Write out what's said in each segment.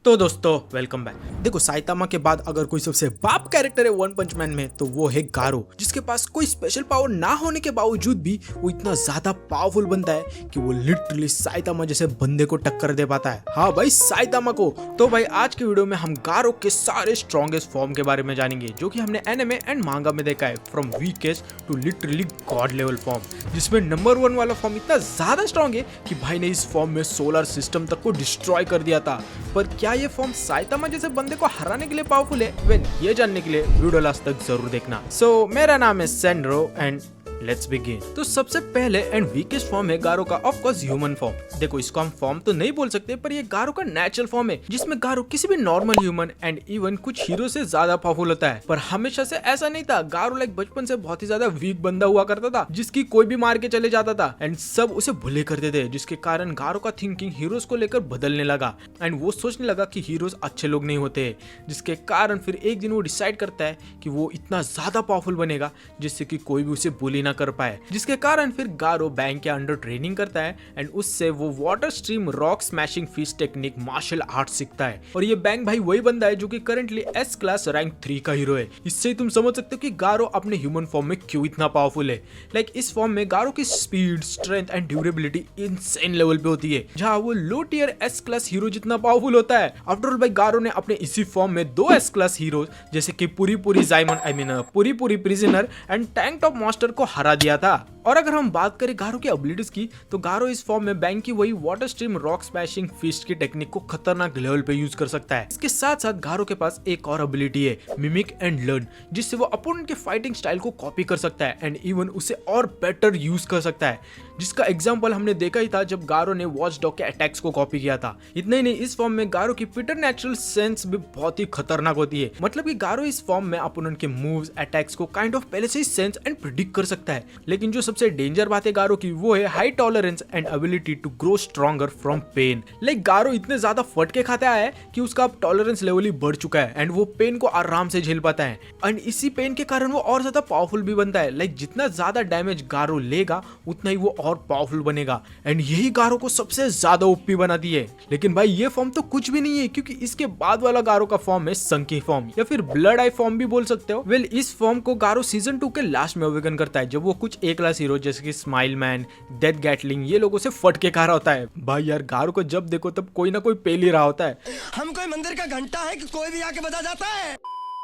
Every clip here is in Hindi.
तो दोस्तों वेलकम बैक। देखो साइतामा के बाद अगर कोई सबसे बाप कैरेक्टर है वन पंच मैन में तो वो है गारो, जिसके पास कोई स्पेशल पावर ना होने के बावजूद भी वो इतना ज्यादा पावरफुल बनता है कि वो लिटरली साइतामा जैसे बंदे को टक्कर दे पाता है। हाँ भाई साइतामा को। तो भाई आज के वीडियो में हम गारो के सारे स्ट्रॉन्गेस्ट फॉर्म के बारे में जानेंगे जो कि हमने एनिमे एंड मांगा में देखा है, from weakest to literally god level form, जिसमें नंबर 1 वाला फॉर्म इतना ज्यादा स्ट्रॉन्ग है कि भाई ने इस फॉर्म में सोलर सिस्टम तक को डिस्ट्रॉय कर दिया था। पर क्या ये फॉर्म साइतामा जैसे बंदे को हराने के लिए पावरफुल है? वेल ये जानने के लिए वीडियो लास्ट तक जरूर देखना। सो मेरा नाम है सेंड्रो एंड लेट्स बिगिन। तो सबसे पहले एंड वीकेस्ट फॉर्म है गारो का ऑफ कोर्स ह्यूमन फॉर्म। देखो इसको हम फॉर्म तो नहीं बोल सकते पर ये गारो का नेचुरल फॉर्म है, जिसमें गारो किसी भी नॉर्मल ह्यूमन एंड इवन कुछ हीरो से ज्यादा पावरफुल होता है। पर हमेशा से ऐसा नहीं था। गारो लाइक बचपन से बहुत ही ज्यादा वीक बंदा हुआ करता था, जिसकी कोई भी मार के चले जाता था एंड सब उसे भुले करते थे, जिसके कारण गारो का थिंकिंग हीरोज को लेकर बदलने लगा एंड वो सोचने लगा कि हीरोज अच्छे लोग नहीं होते, जिसके कारण फिर एक दिन वो डिसाइड करता है कि वो इतना ज्यादा पावरफुल बनेगा जिससे कि कोई भी उसे बुली ना कर पाए। जिसके कारण फिर गारो बैंक के अंडर ट्रेनिंग करता है एंड उससे वो water stream rock smashing fist technique martial art सीखता है। और ये बैंक भाई वही बंदा है जो कि करंटली एस क्लास रैंक 3 का हीरो है। इससे तुम समझ सकते हो कि गारो अपने ह्यूमन फॉर्म में क्यों इतना पावरफुल है। लाइक इस फॉर्म में गारो की speed, strength and durability insane level पे होती है, जहां वो लो टियर एस क्लास हीरो जितना पावरफुल होता है। आफ्टर ऑल भाई गारो ने अपने इसी फॉर्म में 2 एस क्लास हीरो जैसे कि पूरी जाइमन पूरी prisoner and tank top master को हरा दिया था। और अगर हम बात करें गारो की एबिलिटीज की तो गारो इस फॉर्म में बैंक की वही water stream rock smashing fist की टेक्निक को खतरनाक लेवल पे यूज कर सकता है। इसके साथ साथ गारो के पास एक और एबिलिटी है मिमिक एंड लर्न, जिससे वो अपोनेंट के फाइटिंग स्टाइल को कॉपी कर सकता है एंड इवन उसे और बेटर यूज कर सकता है, जिसका एग्जांपल हमने देखा ही था जब गारो ने वॉच डॉग के अटैक्स को कॉपी किया था। इतना ही नहीं, इस फॉर्म में गारो की प्रीटरनैचुरल सेंस भी बहुत ही खतरनाक होती है। मतलब कि गारो इस फॉर्म में अपोनेंट के मूव्स, अटैक्स को काइंड ऑफ पहले से ही सेंस एंड प्रिडिक्ट कर सकता है। लेकिन जो सबसे डेंजर बात है गारो की वो है high tolerance and ability to grow stronger from pain. Like Garou इतने ज्यादा फटके खाता है कि उसका अब टॉलरेंस लेवल ही बढ़ चुका है एंड वो पेन को आराम से झेल पाता है एंड इसी पेन के कारण वो और ज्यादा पावरफुल भी बनता है। लाइक जितना ज्यादा डैमेज गारो लेगा उतना ही वो और पावरफुल बनेगा एंड यही गारो को सबसे ज्यादा ओपी बनाती है। लेकिन भाई ये फॉर्म तो कुछ भी नहीं है, क्योंकि इसके बाद वाला गारो का फॉर्म है संकी फॉर्म या फिर ब्लड आई फॉर्म भी बोल सकते हो। वेल इस फॉर्म को गारो सीजन 2 के लास्ट में अवेकन करता है, जब वो कुछ ए क्लास हीरो जैसे कि स्माइल मैन, डेथ गैटलिंग ये लोगों से फटके खा रहा होता है। भाई यार गारो को जब देखो तब कोई ना कोई पेल ही रहा होता है। हम कोई मंदिर का घंटा है कि कोई भी आके बजा जाता है।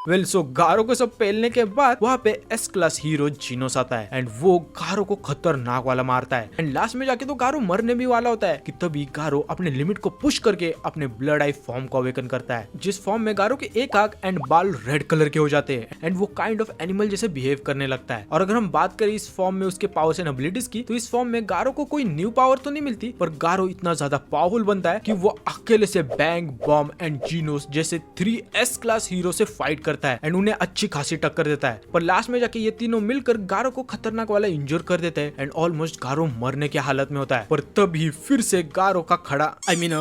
वेल सो गारो को सब पेलने के बाद वहाँ पे एस क्लास हीरो जीनोस आता है एंड वो गारो को खतरनाक वाला मारता है एंड लास्ट में जाके तो गारो मरने भी वाला होता है कि तभी गारो अपने लिमिट को पुश करके अपने ब्लड आई फॉर्म को अवेकन करता है, जिस फॉर्म में गारो के एक आंख एंड बाल रेड कलर के हो जाते हैं एंड वो काइंड ऑफ एनिमल जैसे बिहेव करने लगता है। और अगर हम बात करें इस फॉर्म में उसके पावर्स एंड एबिलिटीज की तो इस फॉर्म में गारो को कोई न्यू पावर तो नहीं मिलती, पर गारो इतना ज्यादा पावरफुल बनता है कि वो अकेले से बैंग, बॉम्ब एंड जीनोस जैसे 3 एस क्लास हीरो से फाइट करता है एंड उन्हें अच्छी खासी टक्कर देता है। पर लास्ट में जाके ये तीनों मिलकर गारो को खतरनाक वाला इंजर कर देते हैं एंड ऑलमोस्ट गारो मरने की हालत में होता है। पर तभी फिर से गारो का खड़ा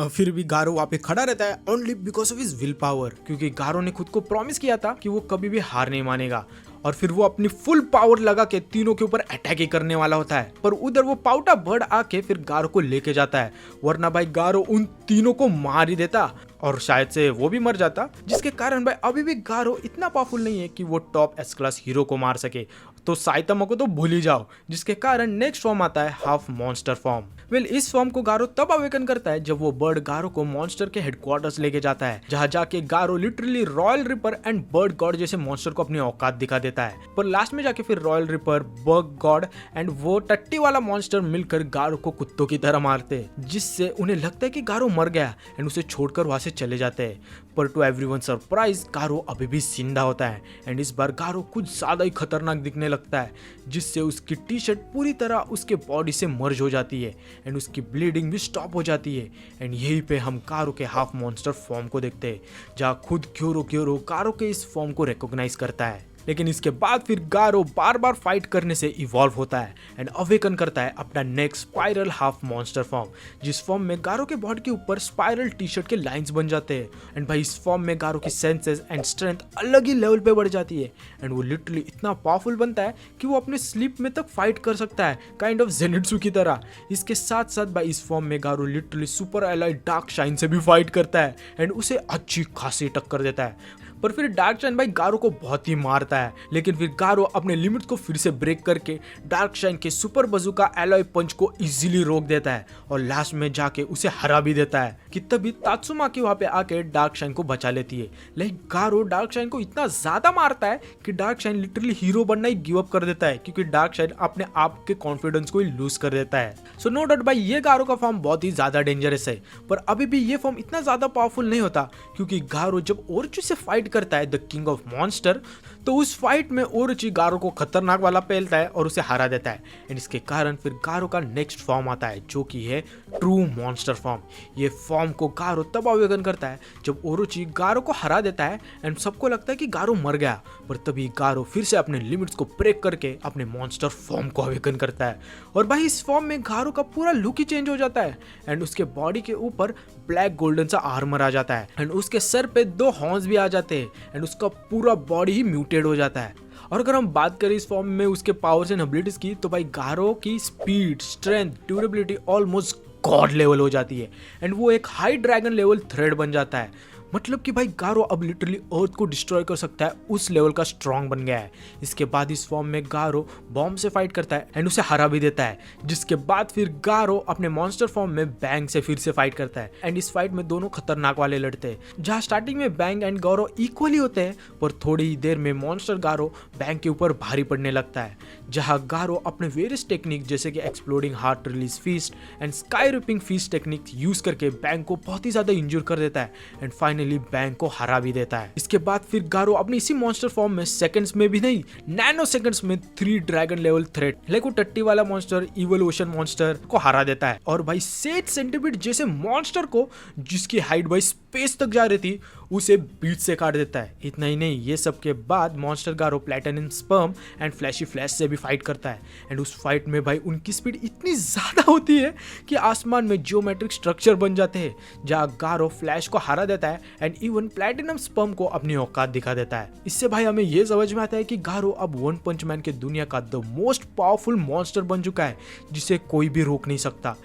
फिर भी गारो वहाँ पे खड़ा रहता है only because of his will power, क्योंकि गारो ने खुद को प्रॉमिस किया था कि वो कभी भी हार नहीं मानेगा और फिर वो अपनी फुल पावर लगा के तीनों के ऊपर अटैक ही करने वाला होता है। पर उधर वो पाउटा बर्ड आके फिर गारो को लेके जाता है, वरना भाई गारो उन तीनों को मार ही देता और शायद से वो भी मर जाता, जिसके कारण भाई अभी भी गारो इतना पावरफुल नहीं है कि वो टॉप एस क्लास हीरो को मार सके। तो साइतामा को तो भूल ही जाओ, जिसके कारण नेक्स्ट फॉर्म आता है हाफ मॉन्स्टर फॉर्म। वेल इस फॉर्म को गारो तब अवेकन करता है जब वो बर्ड गारो को मॉन्स्टर के हेडक्वार्टर्स लेके जाता है, जहां जाके Garou literally Royal Ripper and Bird God जैसे मॉन्स्टर को अपनी औकात दिखा देता है। पर लास्ट में जाके फिर royal ripper, bird God and वो टट्टी वाला मॉन्स्टर मिलकर गारो को कुत्तों की तरह मारते हैं, जिससे उन्हें लगता है कि गारो मर गया एंड उसे छोड़कर वहां से चले जाते हैं। पर टू एवरीवन सरप्राइज गारो अभी भी जिंदा होता है एंड इस बार गारो कुछ ज्यादा ही खतरनाक दिखने लगता है, जिससे उसकी टी शर्ट पूरी तरह उसके बॉडी से मर्ज हो जाती है एंड उसकी ब्लीडिंग भी स्टॉप हो जाती है एंड यहीं पे हम गारो के हाफ मॉन्स्टर फॉर्म को देखते हैं, जहाँ खुद क्योरो गारो के इस फॉर्म को रिकॉग्नाइज करता है। लेकिन इसके बाद फिर गारो बार बार फाइट करने से इवॉल्व होता है एंड अवेकन करता है अपना next spiral half monster form, जिस फॉर्म में गारो के बॉडी के ऊपर स्पाइरल टी शर्ट के लाइंस बन जाते हैं। एंड भाई इस फॉर्म में गारो की सेंसेस एंड स्ट्रेंथ अलग ही लेवल पे बढ़ जाती है एंड वो लिटरली इतना पावरफुल बनता है कि वो अपने स्लीप में तक फाइट कर सकता है, काइंड ऑफ जेनिट्सु की तरह। इसके साथ साथ भाई इस फॉर्म में Garou literally superalloy Darkshine से भी फाइट करता है एंड उसे अच्छी खासी टक्कर देता है। पर फिर डार्क शाइन भाई गारो को बहुत ही मारता है, लेकिन फिर गारो अपने लिमिट्स को फिर से ब्रेक करके डार्क शाइन के सुपर बजूका एलॉय पंच को इजीली रोक देता है और लास्ट में जाके उसे हरा भी देता है कि तभी तात्सुमाकी वहां पे आके डार्क शाइन को बचा लेती है। लेकिन गारो डार्क शाइन को इतना ज्यादा मारता है कि डार्क शाइन लिटरली हीरो बनना ही गिव अप कर देता है, क्योंकि डार्क शाइन अपने आप के कॉन्फिडेंस को ही लूज कर देता है। सो नो डाउट भाई ये गारो का फॉर्म बहुत ही ज्यादा डेंजरस है, पर अभी भी ये फॉर्म इतना ज्यादा पावरफुल नहीं होता, क्योंकि गारो जब ओरोची से फाइट करता है द किंग ऑफ मॉन्स्टर, तो उस फाइट में ओरोची गारो को खतरनाक वाला पेलता है और उसे हरा देता है। एंड इसके कारण फिर गारो का नेक्स्ट फॉर्म आता है जो कि है ट्रू मॉन्स्टर फॉर्म। ये फॉर्म को गारो तब अवेकन करता है जब ओरोची गारो को हरा देता है एंड सबको लगता है कि गारो मर गया, पर तभी गारो फिर से अपने लिमिट्स को ब्रेक करके अपने मॉन्स्टर फॉर्म को अवेकन करता है। और भाई इस फॉर्म में गारो का पूरा लुक ही चेंज हो जाता है एंड उसके बॉडी के ऊपर ब्लैक गोल्डन सा आर्मर आ जाता है एंड उसके सर पे 2 हॉर्न्स भी आ जाते हैं एंड उसका पूरा बॉडी ही म्यूटेड हो जाता है। और अगर हम बात करें इस फॉर्म में उसके पावर्स एंड एबिलिटीज की, तो भाई गारो की speed, strength, durability almost God level हो जाती है एंड वो एक हाई ड्रैगन लेवल थ्रेड बन जाता है। मतलब कि भाई गारो अब लिटरली अर्थ को डिस्ट्रॉय कर सकता है, उस लेवल का स्ट्रॉन्ग बन गया है। इसके बाद इस फॉर्म में गारो बॉम्ब से फाइट करता है एंड उसे हरा भी देता है, जिसके बाद फिर गारो अपने मॉन्स्टर फॉर्म में बैंग से फिर से फाइट करता है एंड इस फाइट में दोनों खतरनाक वाले लड़ते हैं। जहाँ स्टार्टिंग में बैंग एंड गारो इक्वली होते हैं, पर थोड़ी ही देर में मॉन्स्टर गारो बैंग के ऊपर भारी पड़ने लगता है, जहाँ गारो अपने वेरियस टेक्निक जैसे कि exploding heart release feast and sky ripping feast technique use करके बैंग को बहुत ही ज्यादा इंजूर कर देता है एंड फाइनली बैंग को हरा भी देता है। इसके बाद फिर गारो अपनी इसी मॉन्स्टर फॉर्म में सेकंड्स में भी नहीं, नैनो सेकंड्स में 3 ड्रैगन लेवल थ्रेट लाइक वो टट्टी वाला मॉन्स्टर, इवल ओशन मॉन्स्टर को हरा देता है और भाई सेज सेंटीपीड जैसे मॉन्स्टर को, जिसकी हाइट भाई स्पेस तक जा रही थी, उसे बीच से काट देता है। इतना ही नहीं, ये सब के बाद monster Garo platinum sperm and fleshy flash से भी फाइट करता है एंड उस फाइट में भाई उनकी स्पीड इतनी ज्यादा होती है कि आसमान में जियोमेट्रिक स्ट्रक्चर बन जाते हैं, जहाँ गारो फ्लैश को हरा देता है एंड इवन प्लैटिनम स्पर्म को अपनी औकात दिखा देता है। इससे भाई हमें ये समझ में आता है कि गारो अब वन पंच मैन के दुनिया का द मोस्ट पावरफुल मॉन्स्टर बन चुका है, जिसे कोई भी रोक नहीं सकता,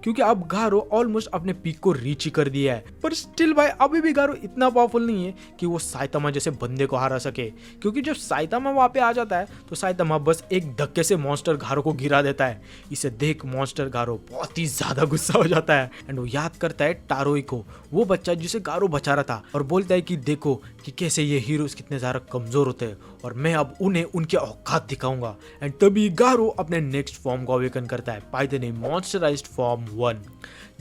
क्योंकि अब गारो ऑलमोस्ट अपने पीक को रीच ही कर दिया है। पर स्टिल भाई अभी भी गारो इतना पावरफुल नहीं है कि वो साइतामा जैसे बंदे को हरा सके, क्योंकि जब साइतामा वहां पे आ जाता है तो साइतामा बस एक धक्के से मॉन्स्टर गारो को गिरा देता है। इसे देख मॉन्स्टर गारो बहुत ही ज्यादा गुस्सा हो जाता है एंड वो याद करता है टारोई को, वो बच्चा जिसे गारो बचा रहा था, और बोलता है कि देखो कि कैसे ये हीरोज कितने ज्यादा कमजोर होते हैं और मैं अब उन्हें उनके औकात दिखाऊंगा। एंड तभी गारो अपने नेक्स्ट फॉर्म को अवेकन करता है बाय द नेम मॉन्स्टराइज्ड फॉर्म 1,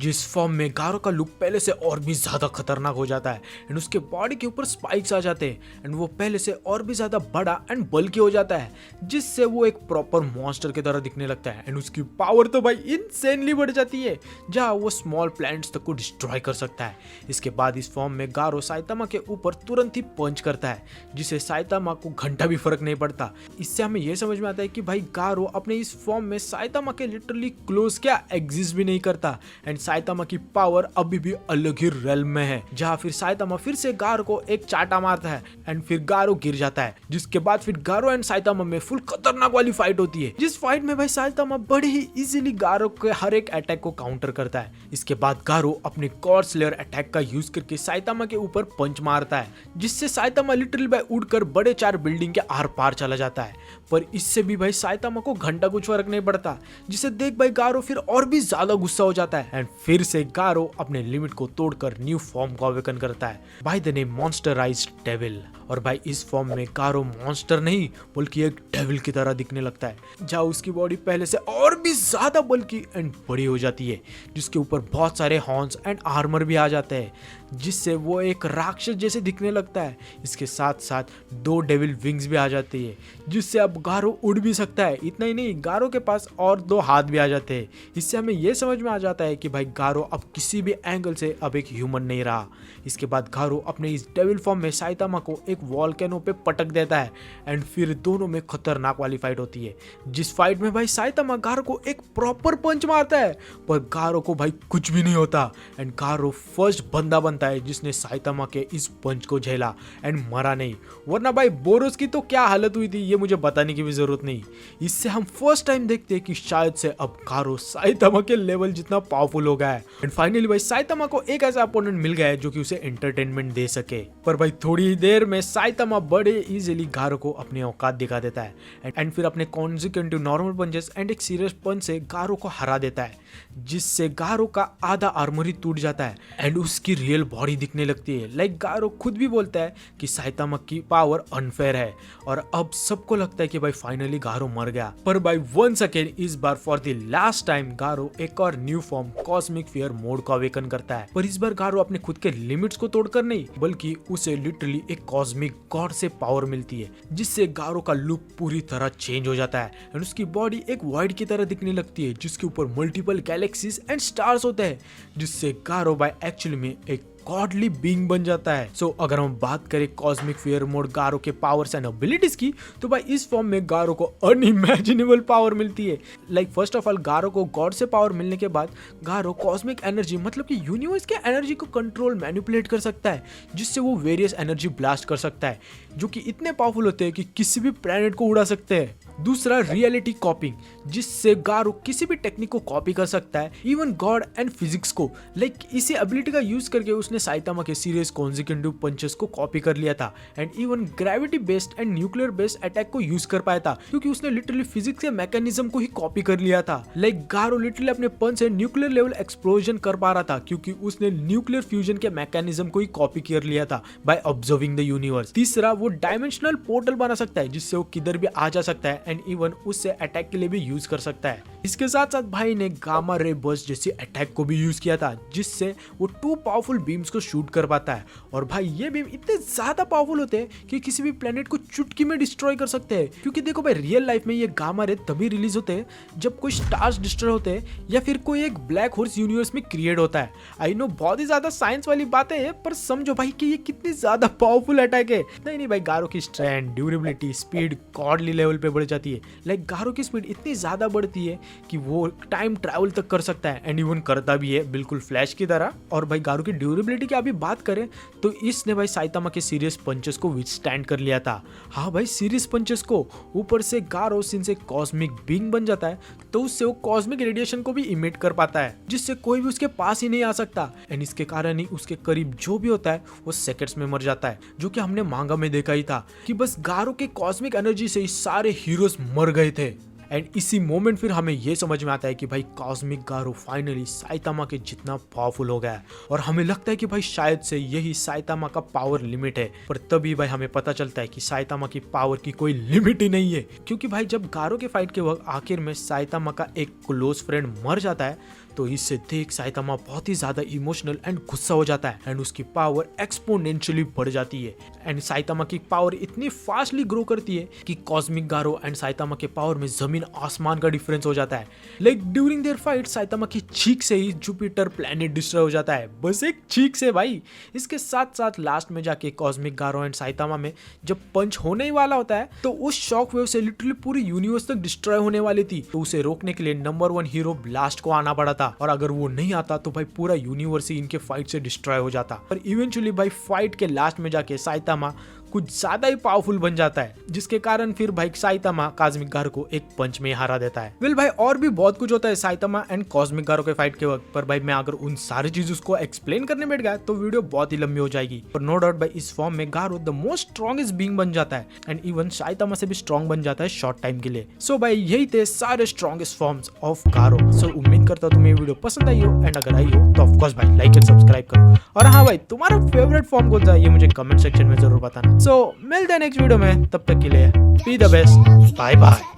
जिस फॉर्म में गारो का लुक पहले से और भी ज्यादा खतरनाक हो जाता है एंड उसके बॉडी के ऊपर स्पाइक्स आ जाते हैं एंड वो पहले से और भी ज्यादा बड़ा एंड बल्की हो जाता है, जिससे वो एक प्रॉपर मॉन्स्टर की तरह दिखने लगता है एंड उसकी पावर तो भाई इनसेनली बढ़ जाती है, जहां वो स्मॉल प्लैनेट्स तक को डिस्ट्रॉय कर सकता है। इसके बाद इस फॉर्म में गारो साइतामा के ऊपर तुरंत ही पंच करता है, जिसे साइतामा को घंटा भी फर्क नहीं पड़ता। इससे हमें यह समझ में आता है कि भाई गारो अपने इस फॉर्म में साइतामा के लिटरली क्लोज क्या एग्जिस्ट भी नहीं करता एंड साइतामा की पावर अभी भी अलग ही रेल्म में है, जहां फिर साइतामा फिर से गारो को एक चाटा मारता है एंड फिर गारो गिर जाता है, जिसके बाद फिर गारो एंड साइतामा में फुल खतरनाक वाली फाइट होती है, जिस फाइट में भाई साइतामा बड़े ही इजीली गारो के हर एक अटैक को काउंटर करता है। इसके बाद गारो अपने गॉड स्लेयर अटैक का यूज करके साइतामा के ऊपर पंच मारता है, जिससे साइतामा लिटरली भाई उड़कर बड़े 4 बिल्डिंग के आर पार चला जाता है। पर इससे भी भाई साइतामा को घंटा कुछ फर्क नहीं पड़ता, जिसे देख भाई गारो फिर और भी ज्यादा गुस्सा हो जाता है एंड फिर से गारो अपने लिमिट को तोड़कर न्यू फॉर्म को अवेकन करता है बाय द नेम मॉन्स्टराइज्ड डेविल। और भाई इस फॉर्म में गारो मॉन्स्टर नहीं बल्कि एक डेविल की तरह दिखने लगता है, जहाँ उसकी बॉडी पहले से और भी ज्यादा बल्कि एंड बड़ी हो जाती है, जिसके ऊपर बहुत सारे हॉर्न्स एंड आर्मर भी आ जाते हैं, जिससे वो एक राक्षस जैसे दिखने लगता है। इसके साथ साथ 2 डेविल विंग्स भी आ जाती है, जिससे अब गारो उड़ भी सकता है। इतना ही नहीं, गारो के पास और 2 हाथ भी आ जाते हैं। इससे हमें यह समझ में आ जाता है कि भाई गारो अब किसी भी एंगल से अब एक ह्यूमन नहीं रहा। इसके बाद गारो अपने इस डेविल फॉर्म में साइतामा को एक वॉल्केनो पे पटक देता है एंड फिर दोनों में खतरनाक वाली फाइट होती है, जिस फाइट में भाई साइतामा गारो को एक प्रॉपर पंच मारता है, पर गारो को भाई कुछ भी नहीं होता एंड गारो फर्स्ट बंदा बनता है जिसने साइतामा के इस पंच को झेला एंड मरा नहीं। वरना भाई बोरोस की तो क्या हालत हुई थी ये मुझे बताने की भी जरूरत नहीं। इससे हम फर्स्ट टाइम देखते हैं कि शायद से अब गारो साइतामा के लेवल जितना पावरफुल हो गया है एंड फाइनली भाई साइतामा को एक ऐसा अपोनेंट मिल गया है जो कि उसे एंटरटेनमेंट दे सके। पर भाई थोड़ी ही देर में साइतामा बड़े इजीली गारो को अपनी औकात दिखा देता है एंड फिर अपने कॉन्सिक्यूटिव नॉर्मल पंचेस एंड एक सीरियस पंच से गारो को हरा देता है, जिससे गारो का आधा आर्मर ही टूट जाता है एंड उसकी रियल बॉडी दिखने लगती है। लाइक गारो खुद भी बोलता है कि साइतामा की पावर अनफेयर है और अब सबको लगता है कि भाई फाइनली गारो मर गया। पर भाई वंस अगेन इस बार फॉर द लास्ट टाइम गारो एक और new form cosmic fear mode को अवेकन करता है, पर इस बार गारो अपने खुद के लिमिट्स को तोड़कर नहीं बल्कि उसे लिटरली एक कॉस्मिक गॉड से पावर मिलती है, जिससे गारो का लुक पूरी तरह चेंज हो जाता है एंड उसकी बॉडी एक वॉइड की तरह दिखने लगती है जिसके ऊपर मल्टीपल गैलेक्सीज एंड स्टार्स होते हैं, जिससे गारो बाय एक्चुअली में एक गॉडली बीइंग बन जाता है। सो अगर हम बात करें कॉस्मिक फियर मोड गारो के पावर्स एंड एबिलिटीज की, तो भाई इस फॉर्म में गारो को अनइमेजिनेबल पावर मिलती है। लाइक फर्स्ट ऑफ ऑल गारो को गॉड से पावर मिलने के बाद गारो कॉस्मिक एनर्जी मतलब कि यूनिवर्स के एनर्जी को कंट्रोल मैनिपुलेट कर सकता है, जिससे वो वेरियस एनर्जी ब्लास्ट कर सकता है जो कि इतने पावरफुल होते हैं कि किसी भी प्लेनेट को उड़ा सकते हैं। दूसरा रियलिटी कॉपिंग, जिससे गारो किसी भी टेक्निक को कॉपी कर सकता है, इवन गॉड एंड फिजिक्स को। लाइक इसी एबिलिटी का यूज करके उसने साइतामा के सीरियस कॉन्सिक्यूटिव पंचेस को कॉपी कर लिया था and even gravity based and nuclear based attack को यूज कर पाया था, क्योंकि उसने लिटरली फिजिक्स के मैकेनिज्म को ही कॉपी कर लिया था। लाइक गारो लिटरली अपने पंच से न्यूक्लियर लेवल एक्सप्लोजन कर पा रहा था, क्योंकि उसने न्यूक्लियर फ्यूजन के मैकेनिज्म को ही कॉपी कर लिया था बाय ऑब्जर्विंग द यूनिवर्स। तीसरा, वो डायमेंशनल पोर्टल बना सकता है जिससे वो किधर भी आ जा सकता है एंड इवन उससे अटैक के लिए भी यूज कर सकता है। इसके साथ साथ भाई ने गामा रे बर्स्ट जैसी अटैक को भी यूज किया था, जिससे वो 2 पावरफुल बीम्स को शूट कर पाता है। और भाई ये बीम इतने ज्यादा पावरफुल होते हैं कि किसी भी प्लेनेट को चुटकी में डिस्ट्रॉय कर सकते हैं, क्योंकि देखो भाई रियल लाइफ में ये गामा रे तभी रिलीज होते हैं जब कोई स्टार्स डिस्ट्रॉय होते हैं या फिर कोई एक ब्लैक होल्स यूनिवर्स में क्रिएट होता है। आई नो बहुत ही ज्यादा साइंस वाली बातें हैं, पर समझो भाई कि ये कितनी ज्यादा पावरफुल अटैक है। नहीं भाई, गारो की strength, durability, speed godly level पे बढ़ जाती है। लाइक गारो की स्पीड इतनी ज्यादा बढ़ती है कि वो टाइम ट्रैवल तक कर सकता है एंड इवन करता भी है, बिल्कुल फ्लैश की तरह। और भाई गारो की ड्यूरेबिलिटी की अभी बात करें तो इसने भाई साइतामा के सीरियस पंचेस को विथस्टैंड कर लिया था। हाँ भाई, सीरियस पंचेस को। ऊपर से गारो सिंस एक कॉस्मिक बीइंग बन जाता है तो उससे वो कॉस्मिक रेडिएशन को भी इमिट कर पाता है, जिससे कोई भी उसके पास ही नहीं आ सकता एंड इसके कारण ही उसके करीब जो भी होता है वो सेकंड्स में मर जाता है, जो कि हमने मांगा में देखा ही था कि बस गारो के कॉस्मिक एनर्जी से ही सारे हीरोज मर गए थे। एंड इसी मोमेंट फिर हमें यह समझ में आता है कि भाई कॉस्मिक गारो फाइनली साइतामा के जितना पावरफुल हो गया है और हमें लगता है कि भाई शायद से यही साइतामा का पावर लिमिट है। पर तभी भाई हमें पता चलता है कि साइतामा की पावर की कोई लिमिट ही नहीं है, क्योंकि भाई जब गारो के फाइट के वक्त आखिर में साइतामा का एक क्लोज फ्रेंड मर जाता है तो इससे देख साइतामा बहुत ही ज्यादा इमोशनल एंड गुस्सा हो जाता है एंड उसकी पावर एक्सपोनेंशियली बढ़ जाती है एंड साइतामा की पावर इतनी फास्टली ग्रो करती है कि कॉस्मिक गारो एंड साइतामा के पावर में जमीन आसमान का डिफरेंस हो जाता है। Like during their fight Saitama की चीख से ही जुपिटर प्लैनेट डिस्ट्रॉय हो जाता है, बस एक चीख से भाई। इसके साथ साथ लास्ट में जाके कॉस्मिक गारो एंड साइतामा में जब पंच होने ही वाला होता है तो उस शॉक वेव से लिटरली पूरी यूनिवर्स तक डिस्ट्रॉय होने वाली थी, तो उसे रोकने के लिए नंबर 1 हीरो ब्लास्ट को आना पड़ा था और अगर वो नहीं आता तो भाई पूरा यूनिवर्स ही इनके फाइट से डिस्ट्रॉय हो जाता। पर इवेंचुअली भाई फाइट के लास्ट में जाके साइतामा कुछ ज्यादा ही पावरफुल बन जाता है, जिसके कारण फिर भाई साइतामा कॉस्मिक गारो को एक पंच में हरा देता है। वेल भाई और भी बहुत कुछ होता है साइतामा एंड कॉस्मिक गारो के फाइट के वक्त, पर भाई मैं अगर उन सारी चीजों को एक्सप्लेन करने बैठ गया तो वीडियो बहुत ही लंबी हो जाएगी। पर नो डाउट भाई इस फॉर्म में गारो द मोस्ट स्ट्रॉन्गेस्ट बीइंग बन जाता है एंड इवन साइतामा से भी स्ट्रॉन्ग बन जाता है शॉर्ट टाइम के लिए। सो भाई यही थे सारे स्ट्रॉन्गेस्ट फॉर्म्स ऑफ गारो। सो उम्मीद करता हूं तुम्हें ये वीडियो पसंद आई हो एंड अगर आई हो तो ऑफ कोर्स भाई लाइक एंड सब्सक्राइब करो। और हाँ भाई, तुम्हारा फेवरेट फॉर्म कौन सा है ये मुझे कमेंट सेक्शन में जरूर बताना। सो मिलते हैं नेक्स्ट वीडियो में, तब तक के लिए be the best, bye bye.